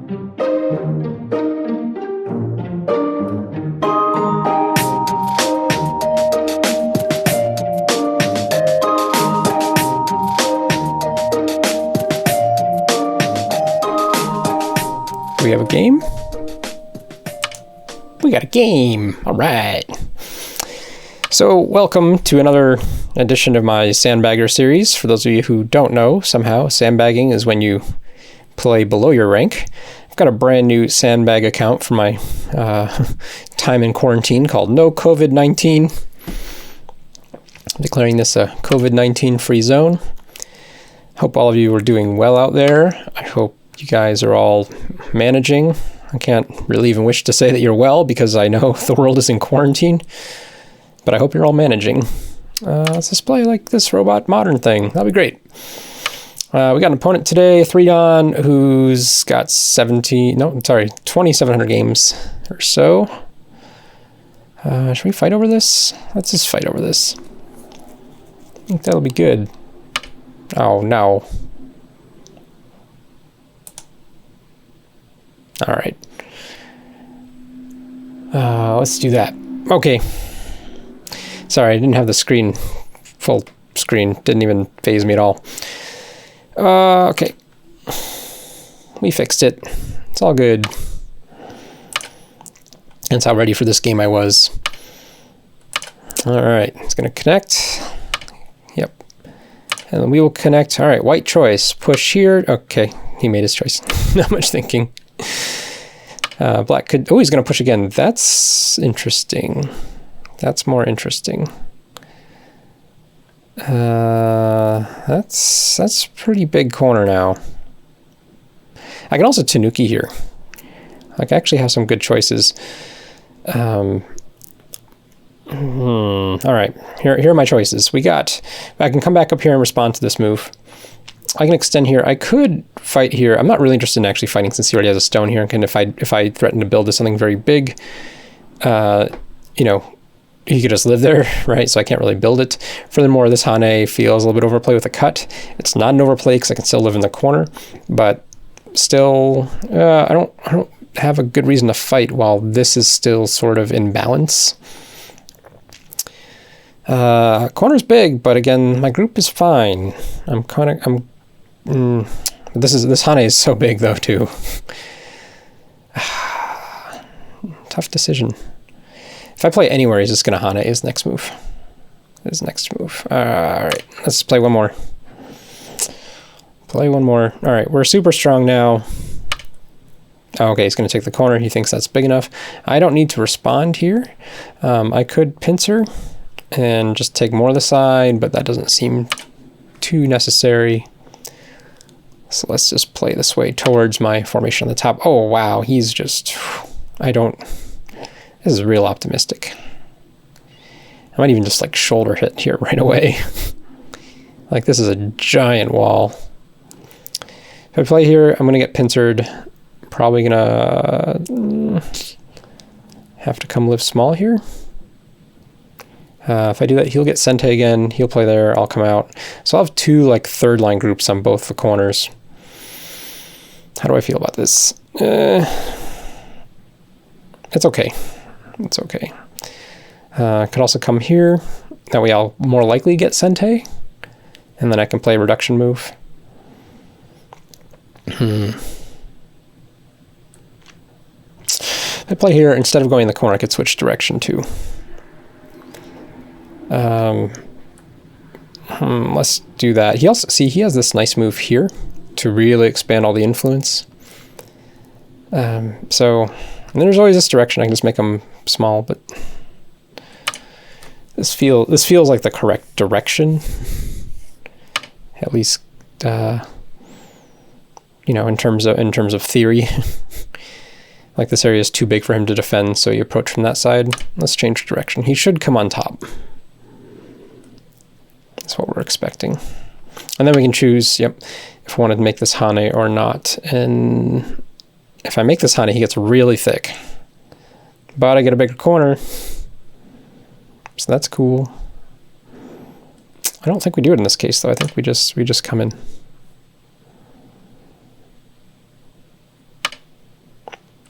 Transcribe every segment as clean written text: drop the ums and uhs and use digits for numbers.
We have a game? We got a game. All right. So welcome to another edition of my Sandbagger series. For those of you who don't know, somehow sandbagging is when you play below your rank. I've got a brand new Sandbag account for my time in quarantine called No COVID-19. Declaring this a COVID-19 free zone. Hope all of you are doing well out there. I hope you guys are all managing. I can't really even wish to say that you're well because I know the world is in quarantine, but I hope you're all managing. Let's just play like this robot modern thing. That'll be great. We got an opponent today, 3Don, who's got 2,700 games or so. Should we fight over this? Let's just fight over this. I think that'll be good. Oh, no. All right. Let's do that. Okay. Sorry, I didn't have the screen, full screen. Didn't even faze me at all. Okay. We fixed it. It's all good. That's how ready for this game I was. All right, it's going to connect. Yep. And then we will connect. All right, white choice. Push here. Okay, he made his choice. Not much thinking. Black could... Oh, he's going to push again. That's interesting. That's more interesting. That's pretty big corner now. I can also Tanuki here. Like, I actually have some good choices. All right, here are my choices. I can come back up here and respond to this move. I can extend here. I could fight here. I'm not really interested in actually fighting since he already has a stone here. And if I threaten to build something very big, you know, he could just live there, right? So I can't really build it. Furthermore, this Hane feels a little bit overplay with a cut. It's not an overplay because I can still live in the corner, but still, I don't have a good reason to fight while this is still sort of in balance. Corner's big, but again, my group is fine. This Hane is so big though too. Tough decision. If I play anywhere, he's just gonna Hane his next move. All right, let's play one more. All right, we're super strong now. Oh, okay, he's gonna take the corner. He thinks that's big enough. I don't need to respond here. I could pincer and just take more of the side, but that doesn't seem too necessary. So let's just play this way towards my formation on the top. Oh, wow, he's just, this is real optimistic. I might even just like shoulder hit here right away. Like this is a giant wall. If I play here, I'm gonna get pincered. Probably gonna have to come live small here. If I do that, he'll get Sente again. He'll play there. I'll come out. So I'll have two like third line groups on both the corners. How do I feel about this? It's okay. It's okay. Could also come here. That way I'll more likely get Sente. And then I can play a reduction move. If I play here, instead of going in the corner, I could switch direction too. Let's do that. He has this nice move here to really expand all the influence. So, and there's always this direction. I can just make them small, but this feels like the correct direction. At least, you know, in terms of theory. Like this area is too big for him to defend, so you approach from that side. Let's change direction. He should come on top. That's what we're expecting. And then we can choose, yep, if we wanted to make this Hane or not. And if I make this Hane, he gets really thick. But I get a bigger corner. So that's cool. I don't think we do it in this case, though. I think we just come in.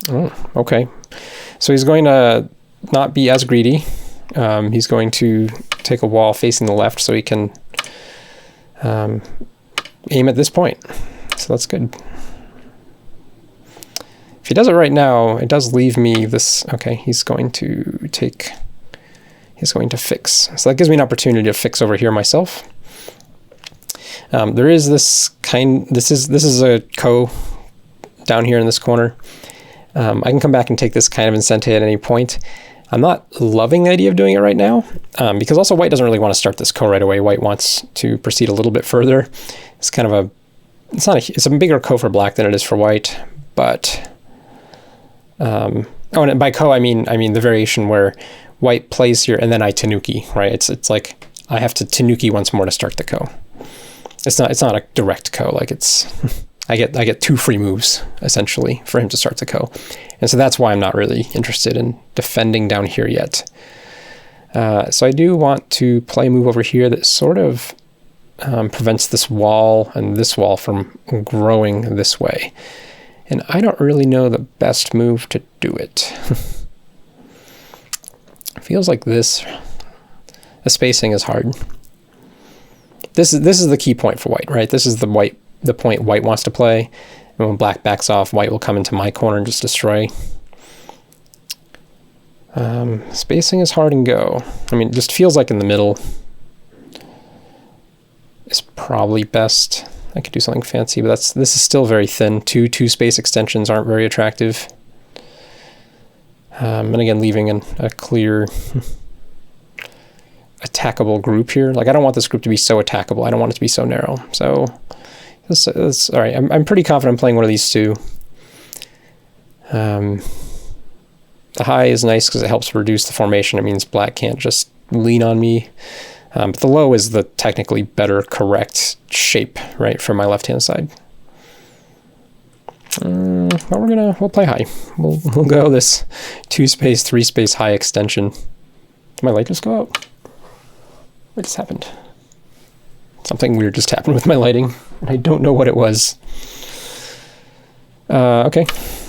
Oh, okay. So he's going to not be as greedy. He's going to take a wall facing the left so he can aim at this point. So that's good. If he does it right now, it does leave me this. Okay, he's going to fix. So that gives me an opportunity to fix over here myself. There is this this is a ko down here in this corner. I can come back and take this kind of incente at any point. I'm not loving the idea of doing it right now, because also white doesn't really want to start this ko right away. White wants to proceed a little bit further. It's kind of it's a bigger ko for black than it is for white, but oh, and by ko I mean the variation where white plays here and then I tanuki, right? It's like I have to tanuki once more to start the ko. It's not a direct ko, like it's I get 2 free moves essentially for him to start the ko. And so that's why I'm not really interested in defending down here yet. So I do want to play a move over here that sort of prevents this wall and this wall from growing this way. And I don't really know the best move to do it. Feels like this. The spacing is hard. This is the key point for white, right? This is the point white wants to play. And when black backs off, white will come into my corner and just destroy. Spacing is hard and go. I mean, it just feels like in the middle is probably best. I could do something fancy, but this is still very thin. Two space extensions aren't very attractive. And again, leaving a clear attackable group here. Like I don't want this group to be so attackable. I don't want it to be so narrow. So this all right. I'm pretty confident playing one of these two. The high is nice because it helps reduce the formation. It means black can't just lean on me. But the low is the technically better correct shape, right, for my left-hand side. But we'll play high. We'll go this 2-space, 3-space high extension. Did my light just go out? What just happened? Something weird just happened with my lighting, and I don't know what it was. Okay,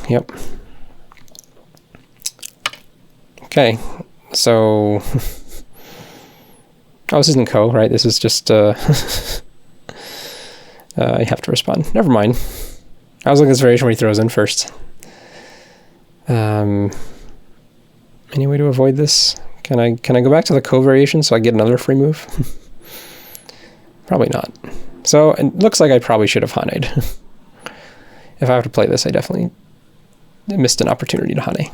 yep. Okay, so... oh, this isn't ko, right? This is just... I have to respond. Never mind. I was looking at this variation where he throws in first. Any way to avoid this? Can I go back to the ko variation so I get another free move? Probably not. So it looks like I probably should have haned. If I have to play this, I definitely missed an opportunity to hane.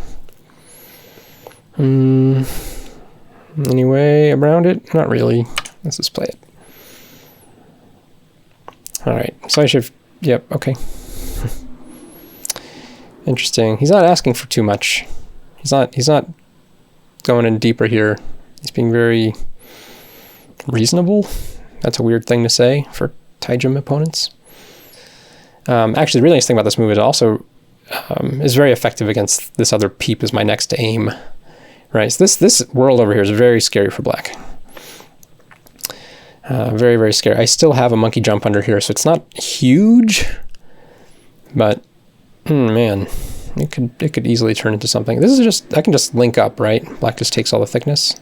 Any way around it? Not really. Let's just play it. All right. So I should. Yep. Okay. Interesting. He's not asking for too much. He's not going in deeper here. He's being very reasonable. That's a weird thing to say for Taijim opponents. Actually, the really nice thing about this move is also is very effective against this other peep as my next aim. Right, so this world over here is very scary for black. Very, very scary. I still have a monkey jump under here, so it's not huge, but man, it could easily turn into something. This is just, I can just link up, right? Black just takes all the thickness.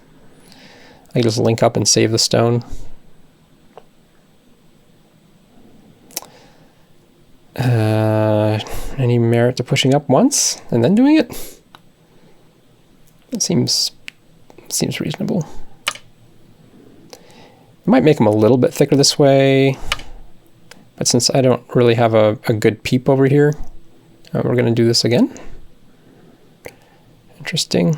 I can just link up and save the stone. Any merit to pushing up once and then doing it? It seems reasonable. I might make him a little bit thicker this way, but since I don't really have a good peep over here, we're going to do this again. Interesting.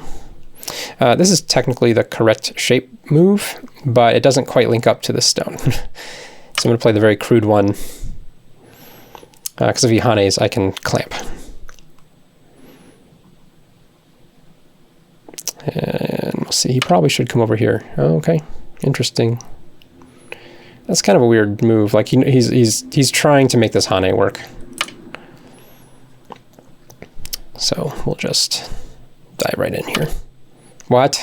This is technically the correct shape move, but it doesn't quite link up to this stone. So I'm going to play the very crude one, because if he hanes, I can clamp. And we'll see, he probably should come over here. Oh, okay, interesting. That's kind of a weird move. Like he's trying to make this hane work. So we'll just dive right in here. What?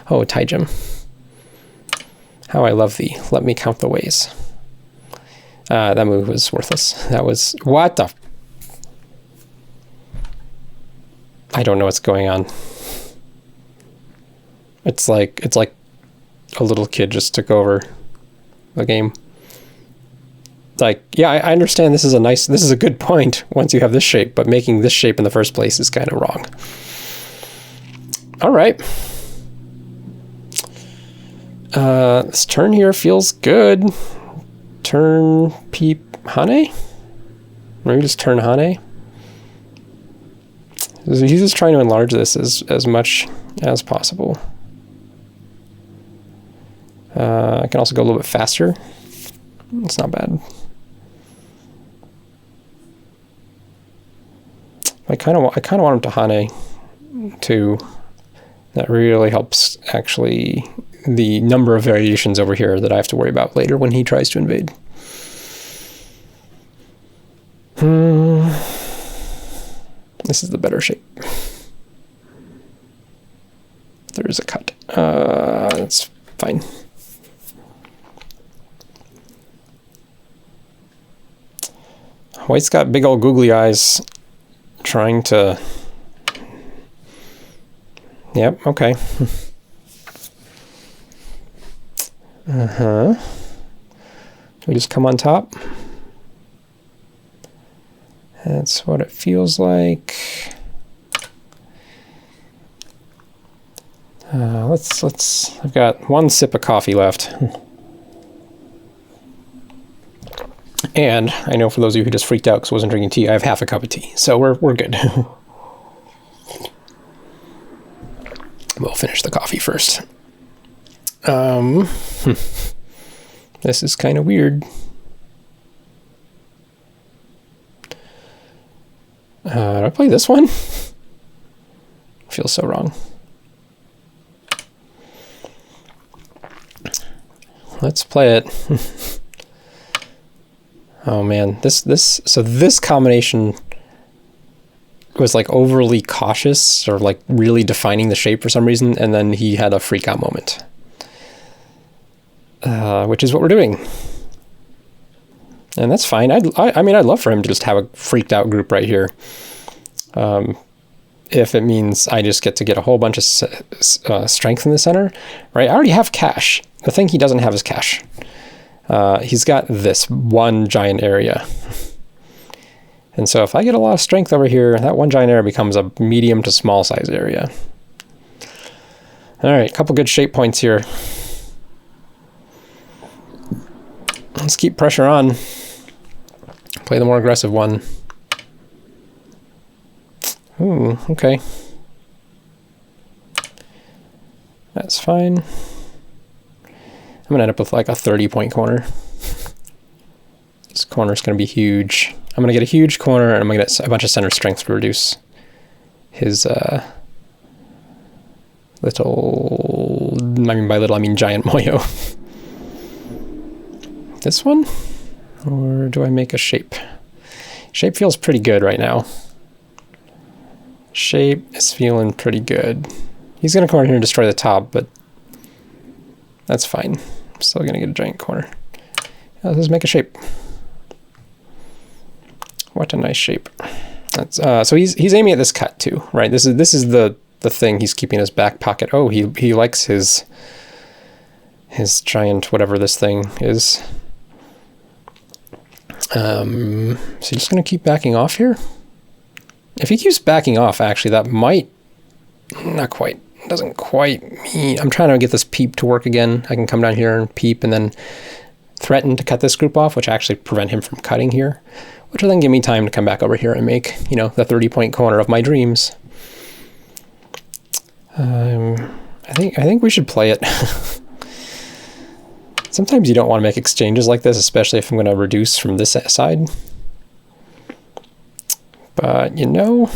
Oh, Taijim. How I love thee. Let me count the ways. That move was worthless. That was, what the? I don't know what's going on. It's like a little kid just took over the game. Like, yeah, I understand this is a good point once you have this shape, but making this shape in the first place is kind of wrong. All right. This turn here feels good. Turn peep Hane? Maybe just turn Hane? He's just trying to enlarge this as much as possible. I can also go a little bit faster. It's not bad. I kind of want him to Hane too. That really helps, actually, the number of variations over here that I have to worry about later when he tries to invade. This is the better shape. There is a cut. That's fine. White's got big old googly eyes trying to... Yep, okay. We just come on top. That's what it feels like. Let's I've got one sip of coffee left. And I know for those of you who just freaked out because I wasn't drinking tea, I have half a cup of tea. So we're good. We'll finish the coffee first. This is kind of weird. Do I play this one? Feels so wrong. Let's play it. Oh man, so this combination was like overly cautious or like really defining the shape for some reason, and then he had a freak out moment. Which is what we're doing. And that's fine. I mean, I'd love for him to just have a freaked out group right here. If it means I just get to get a whole bunch of strength in the center, right? I already have cash. The thing he doesn't have is cash. He's got this one giant area. And so if I get a lot of strength over here, that one giant area becomes a medium to small size area. All right, a couple good shape points here. Let's keep pressure on. Play the more aggressive one. Ooh, okay. That's fine. I'm gonna end up with like a 30-point corner. This corner is gonna be huge. I'm gonna get a huge corner, and I'm gonna get a bunch of center strength to reduce his little, I mean by little I mean giant Moyo. This one? Or do I make a shape? Shape feels pretty good right now. Shape is feeling pretty good. He's gonna come over here and destroy the top, but that's fine. I'm still gonna get a giant corner. Let's just make a shape. What a nice shape. That's so he's aiming at this cut too, right? This is the thing he's keeping in his back pocket. Oh, he likes his giant whatever this thing is. So he's just gonna keep backing off here. If he keeps backing off, actually, that might not quite. Doesn't quite mean. I'm trying to get this peep to work again. I can come down here and peep and then threaten to cut this group off, which actually prevent him from cutting here, which will then give me time to come back over here and make, you know, the 30-point corner of my dreams. I think we should play it. Sometimes you don't want to make exchanges like this, especially if I'm going to reduce from this side. But, you know,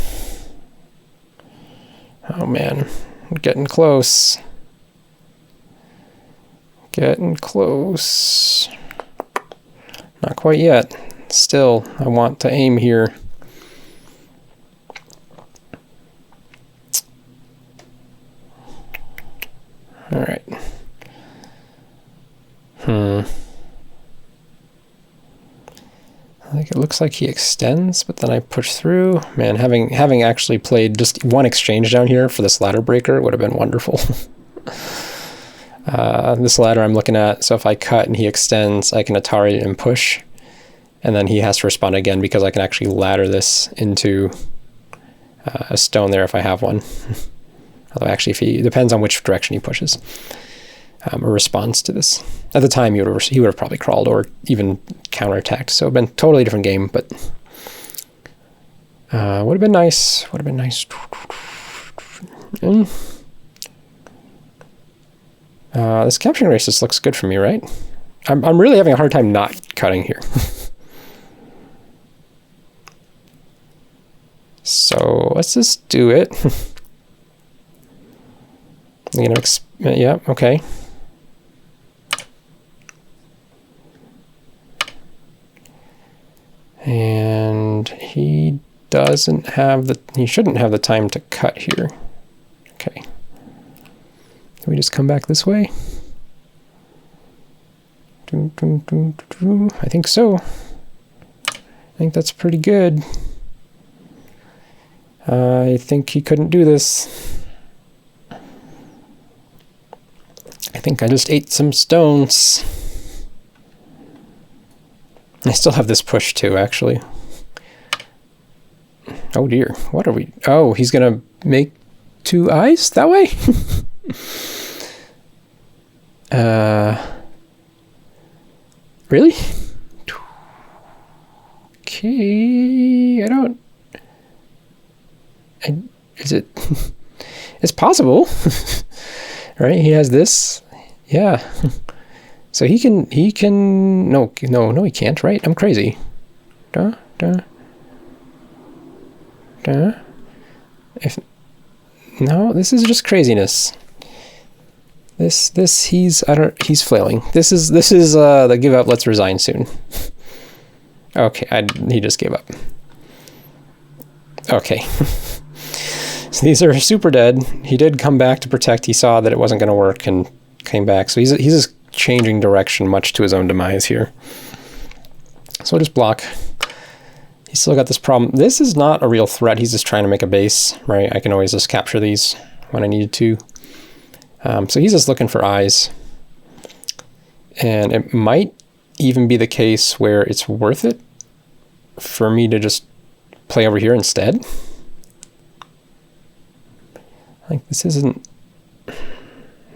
oh man, we're getting close. Getting close. Not quite yet. Still, I want to aim here. All right. Like it looks like he extends, but then I push through. Man, having actually played just one exchange down here for this ladder breaker would have been wonderful. This ladder I'm looking at, so if I cut and he extends, I can Atari and push, and then he has to respond again because I can actually ladder this into a stone there if I have one. Although actually, if he depends on which direction he pushes or responds to this. At the time, he would have probably crawled or even counterattacked. So it would have been a totally different game, but would have been nice. Would have been nice. This capturing racist looks good for me, right? I'm really having a hard time not cutting here. So let's just do it. Yeah, okay. And he shouldn't have the time to cut here. Okay. Can we just come back this way? I think so. I think that's pretty good. I think he couldn't do this. I think I just ate some stones. I still have this push too, actually. Oh dear, what are we? Oh, he's gonna make 2 eyes that way? Really? Okay, is it, it's possible, right? He has this, yeah. So he can, no, he can't, right? I'm crazy. No, this is just craziness. He's flailing. This is the give up, let's resign soon. Okay, he just gave up. Okay. So these are super dead. He did come back to protect. He saw that it wasn't going to work and came back. So he's just changing direction much to his own demise here. So we'll just block. He's still got this problem. This is not a real threat. He's just trying to make a base, right? I can always just capture these when I needed to. So he's just looking for eyes. And it might even be the case where it's worth it for me to just play over here instead. Like this isn't,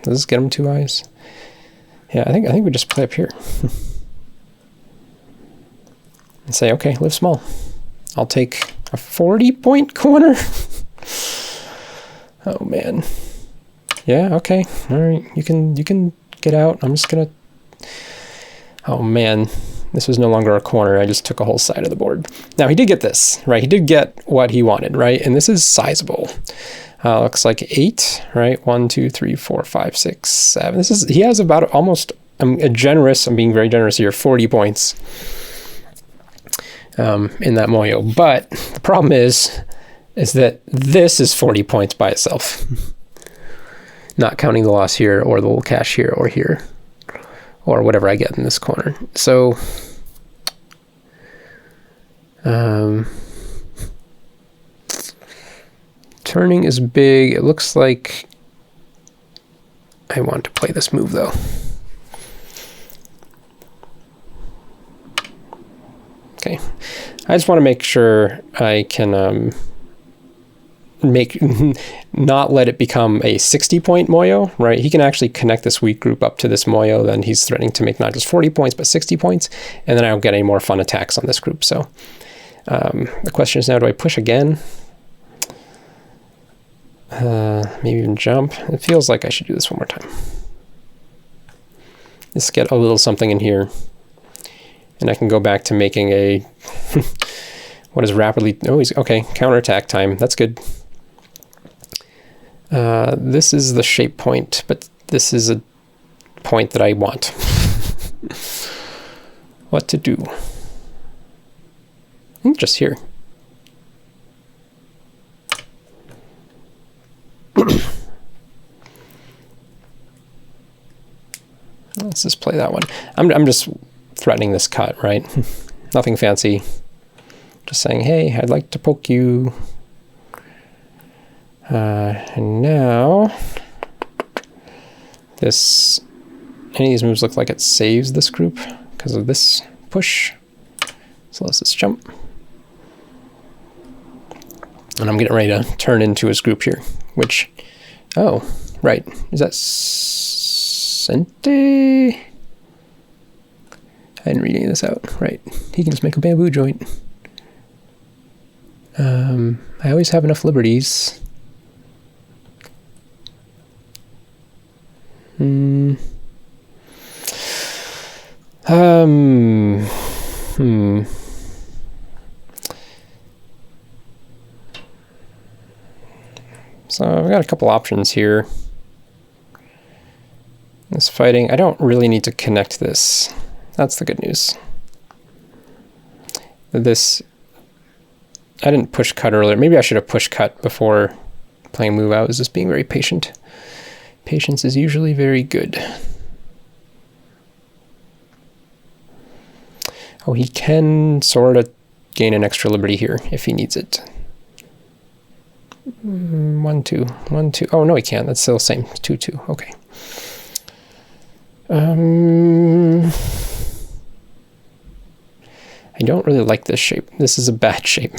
does this get him 2 eyes? Yeah, I think we just play up here. And say, okay, live small. I'll take a 40-point corner. Oh man. Yeah, okay. All right, you can get out. I'm just gonna, oh man, this was no longer a corner. I just took a whole side of the board. Now he did get this, right? He did get what he wanted, right? And this is sizable. Looks like 8, right? 1, 2, 3, 4, 5, 6, 7. He has about almost, I'm being very generous here, 40 points in that Moyo. But the problem is that this is 40 points by itself. Not counting the loss here or the little cash here or whatever I get in this corner. So, turning is big. It looks like I want to play this move though. Okay, I just want to make sure I can not let it become a 60-point Moyo, right? He can actually connect this weak group up to this Moyo, then he's threatening to make not just 40 points, but 60 points, and then I don't get any more fun attacks on this group. So the question is now, do I push again? Maybe even jump. It feels like I should do this one more time. Let's get a little something in here. And I can go back to making a, what is rapidly, oh, he's, okay, counterattack time. That's good. This is the shape point, but this is a point that I want. What to do? I think just here. Let's just play that one. I'm just threatening this cut, right? Nothing fancy. Just saying, hey, I'd like to poke you. And now this, any of these moves look like it saves this group because of this push. So let's just jump. And I'm getting ready to turn into his group here, which, oh, right. Is that Sente? I didn't read any of this out. Right. He can just make a bamboo joint. I always have enough liberties. So I've got a couple options here. This fighting, I don't really need to connect this. That's the good news. This, I didn't push cut earlier. Maybe I should have push cut before playing move out. I was just being very patient. Patience is usually very good. Oh, he can sort of gain an extra liberty here if he needs it. 1, 2, 1, 2. Oh, no, he can't. That's still the same. 2, 2. Okay. I don't really like this shape. This is a bad shape.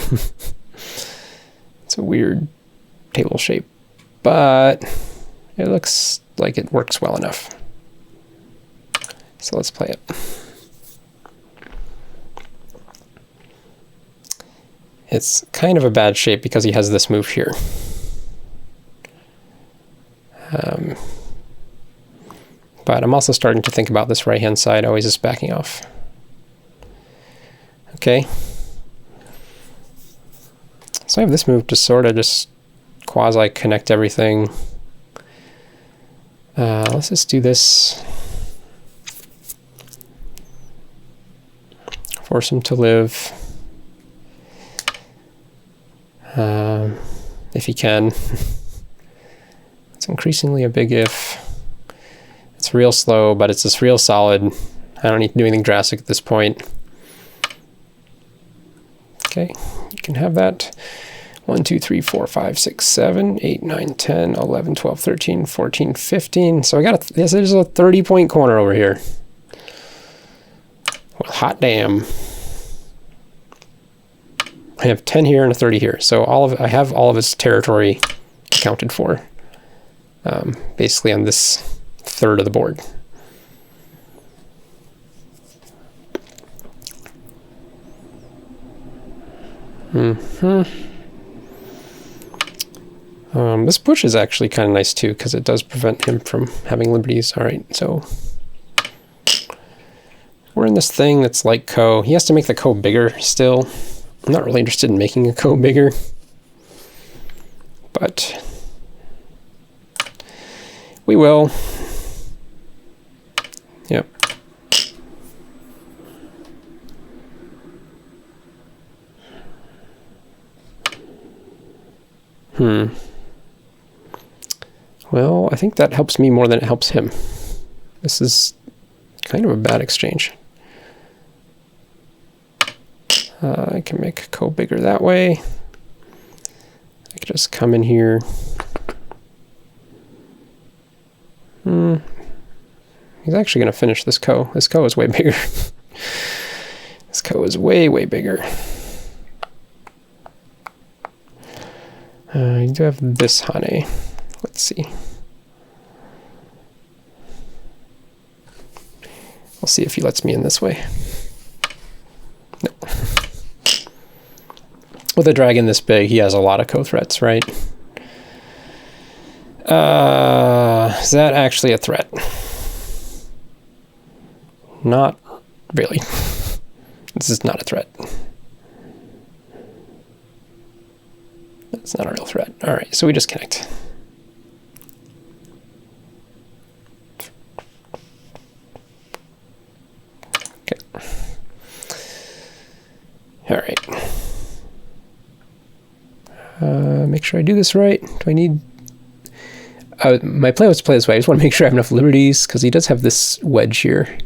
It's a weird table shape, but it looks like it works well enough. So let's play it. It's kind of a bad shape because he has this move here. But I'm also starting to think about this right-hand side. Always just backing off. Okay. So I have this move to sort of just quasi-connect everything. Let's just do this. Force him to live. If he can. It's increasingly a big if. It's real slow, but it's just real solid. I don't need to do anything drastic at this point. Okay, you can have that. 1, 2, 3, 4, 5, 6, 7, 8, 9, 10, 11, 12, 13, 14, 15. So I got this is a 30-point corner over here. Well, hot damn. I have 10 here and a 30 here. So I have all of his territory accounted for. Basically on this third of the board. This push is actually kind of nice too, because it does prevent him from having liberties. All right, so we're in this thing that's like Ko. He has to make the Ko bigger still. I'm not really interested in making a Ko bigger, but we will. Yep. Well, I think that helps me more than it helps him. This is kind of a bad exchange. I can make Ko bigger that way. I can just come in here. He's actually going to finish this Ko. This Ko is way bigger. This Ko is way, way bigger. You do have this Hane. Let's see. We'll see if he lets me in this way. No. With a dragon this big, he has a lot of Ko threats, right? Is that actually a threat? Not really. This is not a threat. That's not a real threat. All right, so we just connect. Okay. All right. Make sure I do this right. Do I need... my plan was to play this way. I just want to make sure I have enough liberties, because he does have this wedge here.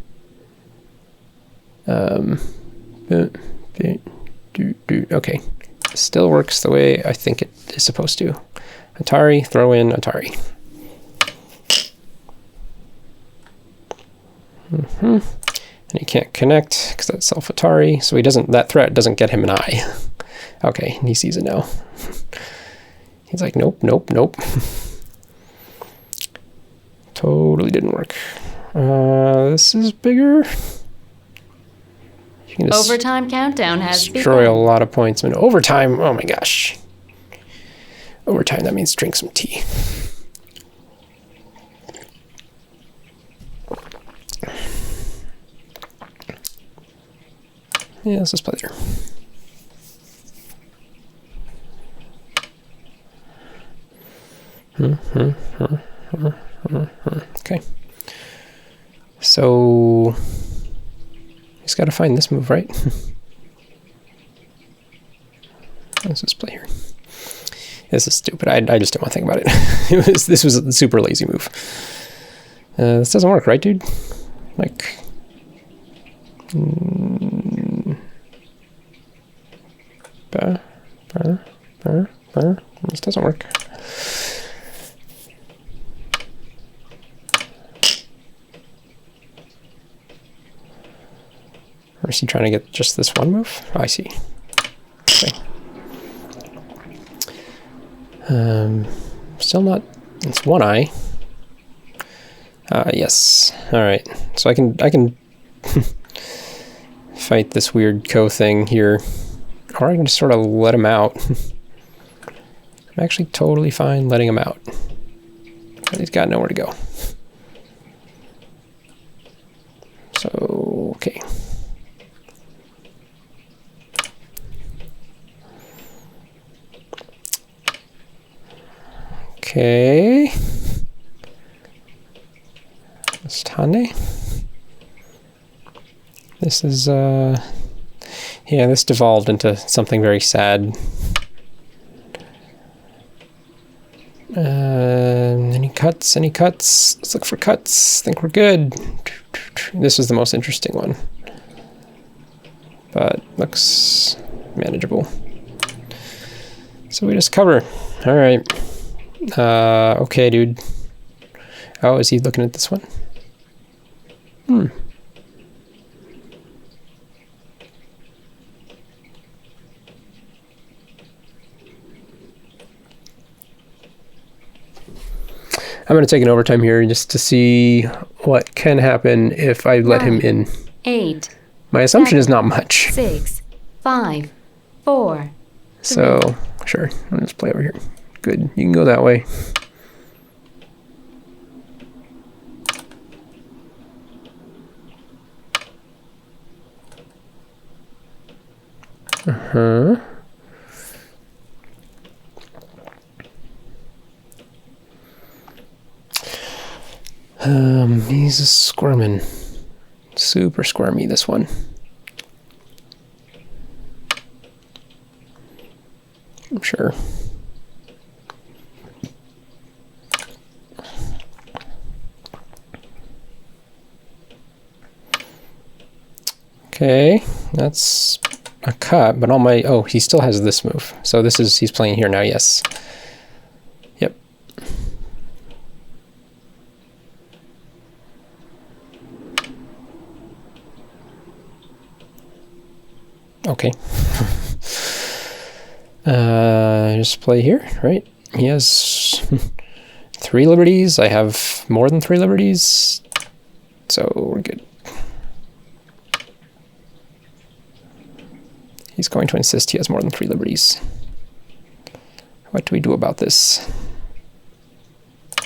Okay, still works the way I think it is supposed to. Atari, throw in Atari. And he can't connect because that's self Atari, so he doesn't. That threat doesn't get him an eye. Okay, he sees it now. He's like, nope, nope, nope. Totally didn't work. This is bigger. You can just overtime countdown has destroy begun. a lot of points. And overtime, oh my gosh. Overtime, that means drink some tea. Yeah, let's just play there. Okay. So he's got to find this move, right? Let's just play here. This is stupid. I just don't want to think about it. This was a super lazy move. This doesn't work, right, dude? Like, this doesn't work. Or is he trying to get just this one move? Oh, I see. Okay. Still not. It's one eye. Yes. All right. So I can fight this weird thing here, or I can just sort of let him out. I'm actually totally fine letting him out. He's got nowhere to go. So okay. Okay. Stane. This is yeah, this devolved into something very sad. Any cuts? Any cuts? Let's look for cuts. I think we're good. This is the most interesting one, but looks manageable. So we just cover. All right. Okay, dude. Oh, is he looking at this one? I'm going to take an overtime here just to see what can happen if I let him in. 8. My assumption is not much. 6, 5, 4. So, sure. I'll just play over here. Good. You can go that way. He's a squirmin'. Super squirmy, this one. I'm sure. Okay, that's a cut, but all my, oh, he still has this move. So this is, he's playing here now, yes. Yep. Okay. Just play here, right? He has 3 liberties. I have more than 3 liberties. So we're good. He's going to insist he has more than 3 liberties. What do we do about this?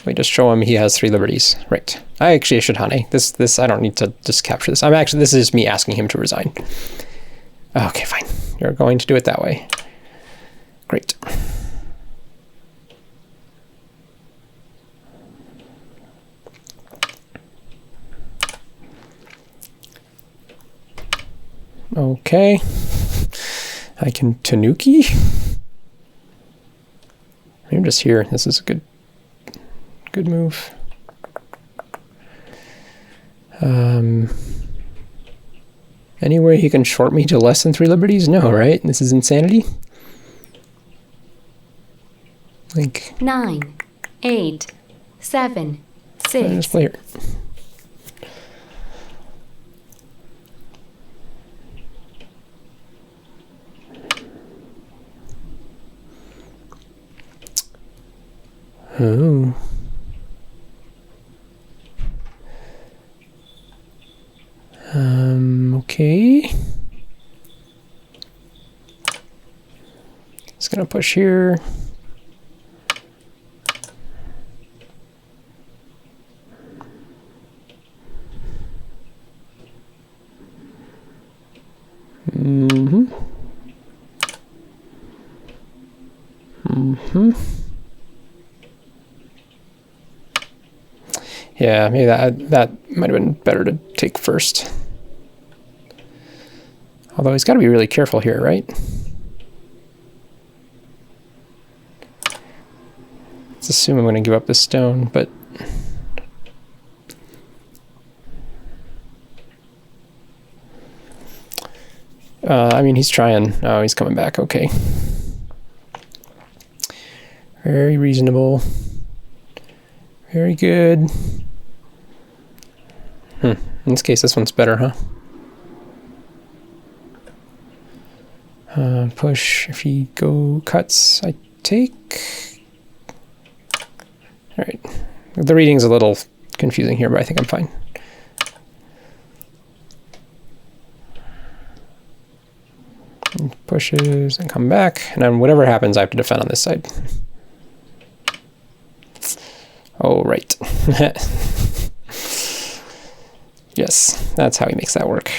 We just show him he has 3 liberties. Right. I should Hane. This I don't need to just capture this. This is me asking him to resign. Okay, fine. You're going to do it that way. Great. Okay. I can Tanuki. I'm just here. This is a good move. Any way he can short me to less than 3 liberties? No, right? This is insanity. Like 9, 8, 7, just 6. play here. Oh. Okay. It's gonna push here. Yeah, maybe that might have been better to take first. Although he's got to be really careful here, right? Let's assume I'm going to give up this stone, but I mean, he's trying. Oh, he's coming back. Okay. Very reasonable. Very good. In this case, this one's better, huh? Push. If he go cuts, I take. All right. The reading's a little confusing here, but I think I'm fine. Pushes and come back, and then whatever happens, I have to defend on this side. Oh, right. Yes, that's how he makes that work.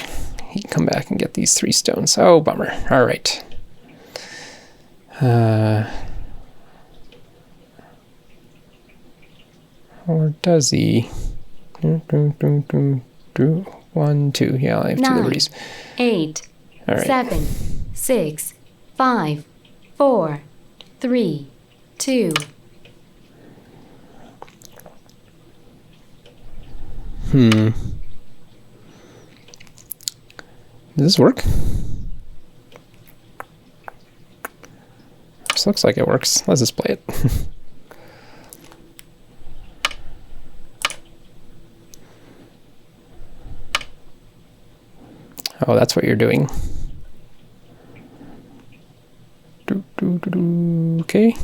He can come back and get these 3 stones. Oh, bummer. All right. Or does he? 1, 2. Yeah, I have 2 9, liberties. 8, All right. 7, 6, 5, 4, 3, 2. Does this work? This looks like it works. Let's just play it. Oh, that's what you're doing. Okay.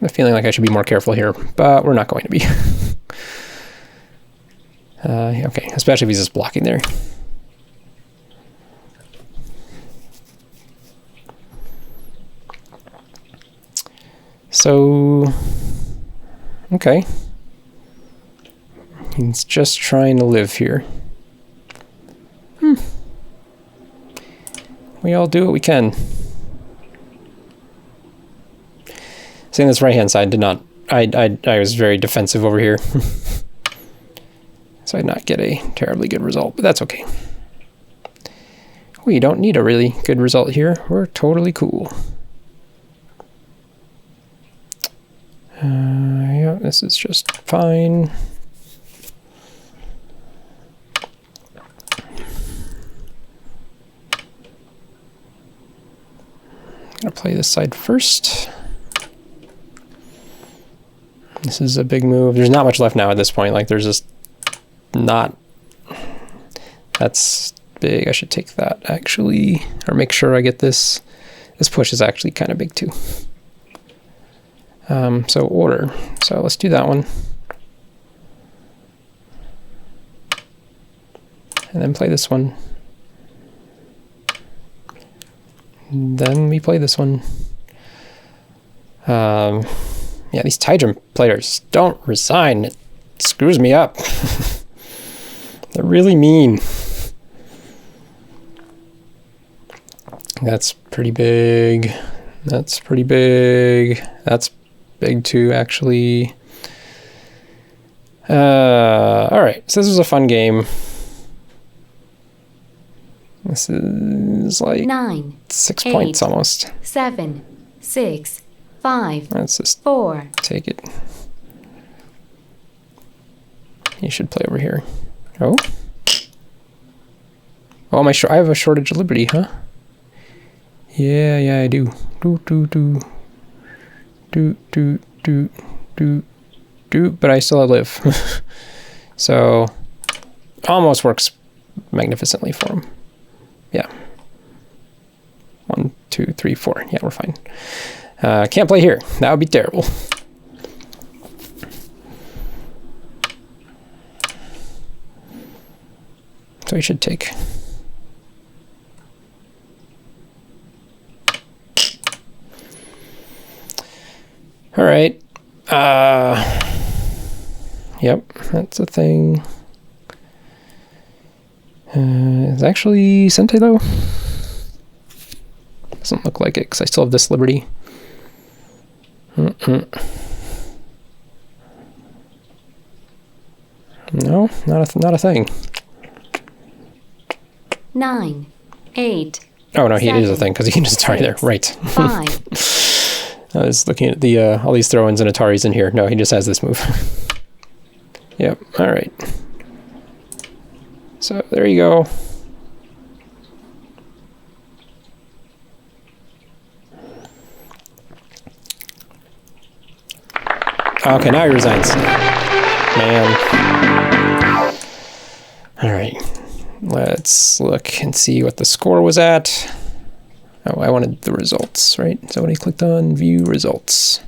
I'm feeling like I should be more careful here, but we're not going to be. Okay, especially if he's just blocking there. So, okay. He's just trying to live here. We all do what we can. Seeing this right-hand side did not... I was very defensive over here. So I did not get a terribly good result, but that's okay. We don't need a really good result here. We're totally cool. Yeah, this is just fine. I'm gonna play this side first. This is a big move. There's not much left now at this point. Like, there's just not... That's big. I should take that, actually. Or make sure I get this. This push is actually kind of big, too. So order. So let's do that one. And then play this one. And then we play this one. Yeah, these Tidrum players don't resign. It screws me up. They're really mean. That's pretty big. That's pretty big. That's big too, actually. All right, so this was a fun game. This is like 9, 6 8, points almost. 7, 6, 5, Let's just 4. take it. You should play over here. Oh. Oh, I have a shortage of liberty, huh? Yeah, I do. But I still live. So, almost works magnificently for him. Yeah. 1, 2, 3, 4. Yeah, we're fine. Can't play here. That would be terrible. So we should take. All right. Yep, that's a thing. Is actually Sente though? Doesn't look like it because I still have this liberty. No, not a thing. 9, 8. Oh no, he 7, is a thing because he can just Atari there. Right. 5. I was looking at the all these throw-ins and Ataris in here. No, he just has this move. Yep. All right. So there you go. Okay, now he resigns. Man. All right. Let's look and see what the score was at. Oh, I wanted the results, right? So when I clicked on view results,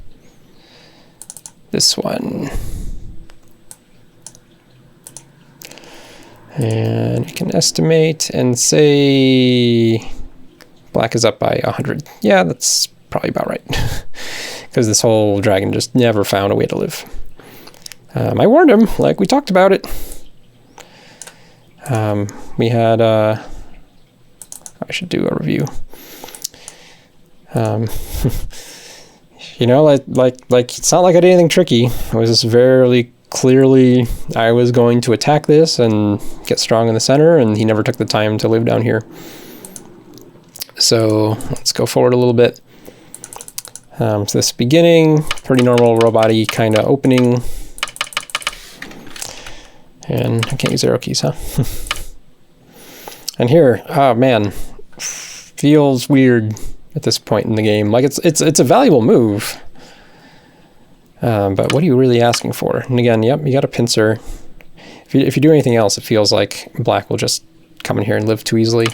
this one. And you can estimate and say black is up by 100. Yeah, that's probably about right. Because this whole dragon just never found a way to live. I warned him, like we talked about it. We had, I should do a review. You know, like it's not like I did anything tricky. It was just very clearly I was going to attack this and get strong in the center, and he never took the time to live down here. So let's go forward a little bit. So this beginning, pretty normal robot-y kind of opening. And I can't use arrow keys, huh? And here, oh man, feels weird at this point in the game. Like it's a valuable move. But what are you really asking for? And again, yep, you got a pincer. If you do anything else, it feels like black will just come in here and live too easily.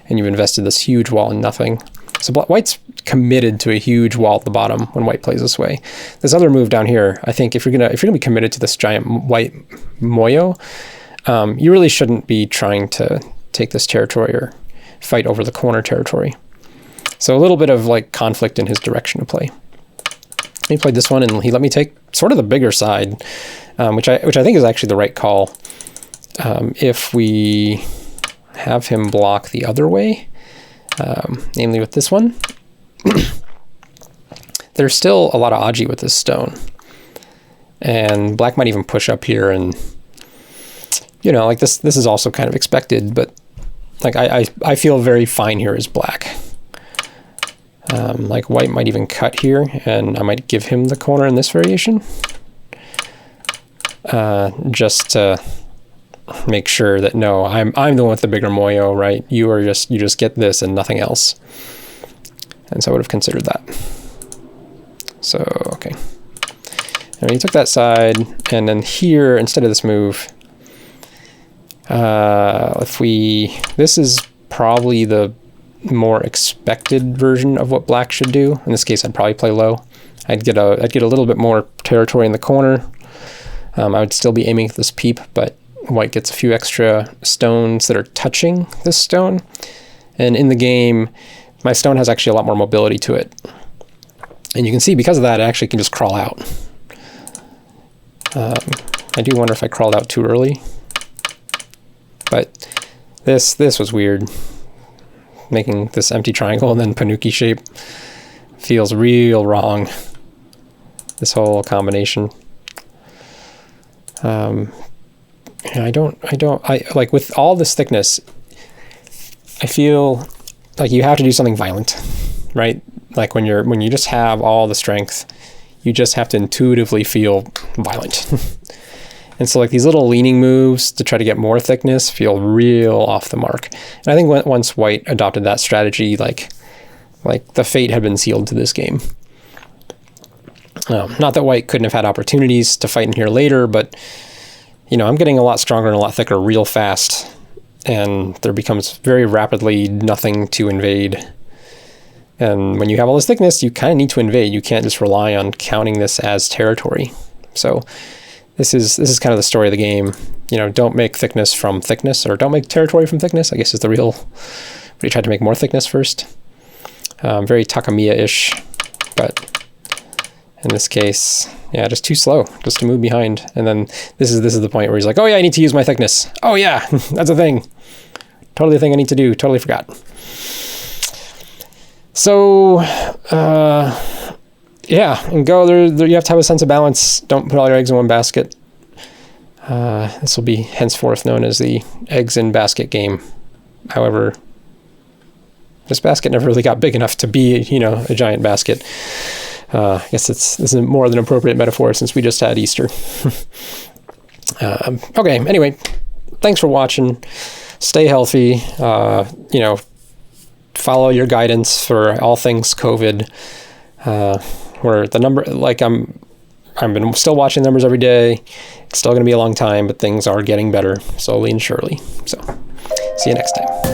And you've invested this huge wall in nothing. So white's committed to a huge wall at the bottom when white plays this way. This other move down here, I think if you're gonna be committed to this giant white moyo, you really shouldn't be trying to take this territory or fight over the corner territory. So a little bit of like conflict in his direction to play. He played this one and he let me take sort of the bigger side, which I think is actually the right call. If we have him block the other way, namely with this one, there's still a lot of aji with this stone. And black might even push up here and, you know, like this is also kind of expected, but like I feel very fine here as black. Like white might even cut here and I might give him the corner in this variation. Just to make sure that no, I'm the one with the bigger moyo, right? You just get this and nothing else. And so I would have considered that. So, okay. And he took that side, and then here, instead of this move, this is probably the more expected version of what black should do. In this case, I'd probably play low. I'd get a little bit more territory in the corner. I would still be aiming at this peep, but white gets a few extra stones that are touching this stone. And in the game, my stone has actually a lot more mobility to it. And you can see because of that, it actually can just crawl out. I do wonder if I crawled out too early. But this was weird. Making this empty triangle and then Panuki shape feels real wrong. This whole combination. I like with all this thickness, I feel like you have to do something violent, right? Like when you just have all the strength, you just have to intuitively feel violent. And so like these little leaning moves to try to get more thickness feel real off the mark. And I think once white adopted that strategy, like the fate had been sealed to this game. Not that white couldn't have had opportunities to fight in here later, but you know, I'm getting a lot stronger and a lot thicker real fast, and there becomes very rapidly nothing to invade. And when you have all this thickness, you kind of need to invade. You can't just rely on counting this as territory. So this is kind of the story of the game. You know, don't make thickness from thickness, or don't make territory from thickness, I guess is the real, but he tried to make more thickness first. Very Takamiya-ish, but in this case, yeah, just too slow, just to move behind. And then this is the point where he's like, oh yeah, I need to use my thickness. Oh yeah, that's a thing. Totally a thing I need to do, totally forgot. So, yeah, and go there. You have to have a sense of balance. Don't put all your eggs in one basket. This will be henceforth known as the eggs in basket game. However, this basket never really got big enough to be, you know, a giant basket. I guess this is more than an appropriate metaphor since we just had Easter. Okay, anyway, thanks for watching. Stay healthy. You know, follow your guidance for all things COVID. Where the number, like I'm been still watching numbers every day. It's still going to be a long time, but things are getting better slowly and surely. So, see you next time.